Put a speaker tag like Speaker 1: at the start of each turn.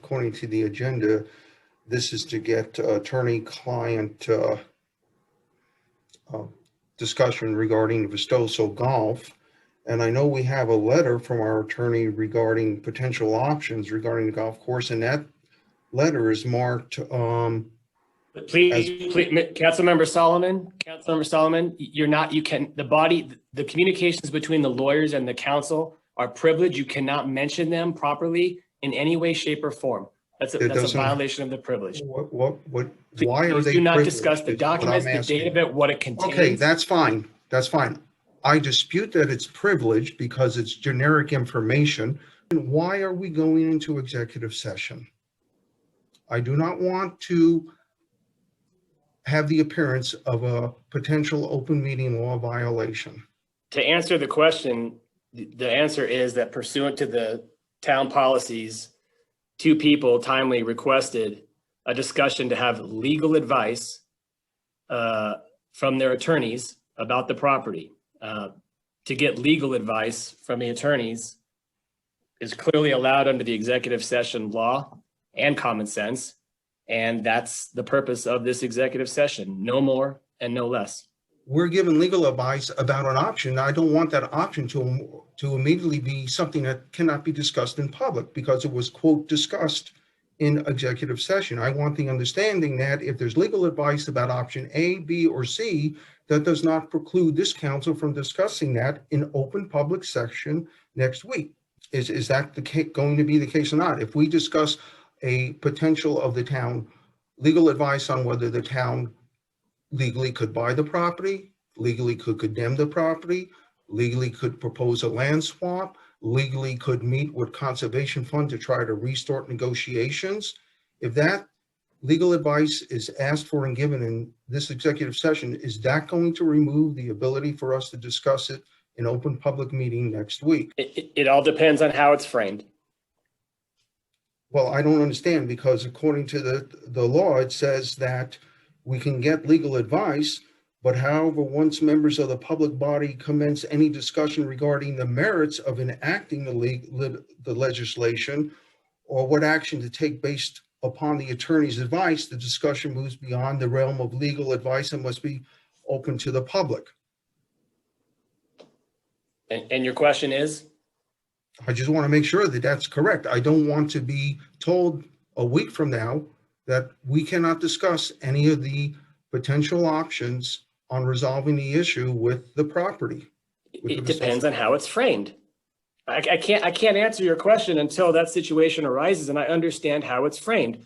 Speaker 1: according to the agenda, this is to get attorney-client discussion regarding Vistoso Golf. And I know we have a letter from our attorney regarding potential options regarding the golf course, and that letter is marked
Speaker 2: Please, Councilmember Solomon, the communications between the lawyers and the council are privileged. You cannot mention them properly in any way, shape, or form. That's a violation of the privilege.
Speaker 1: Why are they
Speaker 2: do not
Speaker 1: privileged?
Speaker 2: discuss the documents, the date of it, what it contains.
Speaker 1: Okay, that's fine. That's fine. I dispute that it's privileged because it's generic information. And why are we going into executive session? I do not want to have the appearance of a potential open meeting law violation.
Speaker 2: To answer the question, the answer is that pursuant to the town policies, two people timely requested a discussion to have legal advice from their attorneys about the property. To get legal advice from the attorneys is clearly allowed under the executive session law and common sense. And that's the purpose of this executive session, no more and no less.
Speaker 1: We're given legal advice about an option. I don't want that option to immediately be something that cannot be discussed in public because it was, quote, discussed in executive session. I want the understanding that if there's legal advice about option A, B, or C, that does not preclude this council from discussing that in open public session next week. Is that going to be the case or not? If we discuss a potential of the town, legal advice on whether the town legally could buy the property, legally could condemn the property, legally could propose a land swap, legally could meet with Conservation Fund to try to restart negotiations. If that legal advice is asked for and given in this executive session, is that going to remove the ability for us to discuss it in open public meeting next week?
Speaker 2: It all depends on how it's framed.
Speaker 1: Well, I don't understand, because according to the law, it says that we can get legal advice, but however, once members of the public body commence any discussion regarding the merits of enacting the legislation or what action to take based upon the attorney's advice, the discussion moves beyond the realm of legal advice and must be open to the public.
Speaker 2: And your question is?
Speaker 1: I just want to make sure that that's correct. I don't want to be told a week from now that we cannot discuss any of the potential options on resolving the issue with the property.
Speaker 2: It depends on how it's framed. I can't answer your question until that situation arises and I understand how it's framed.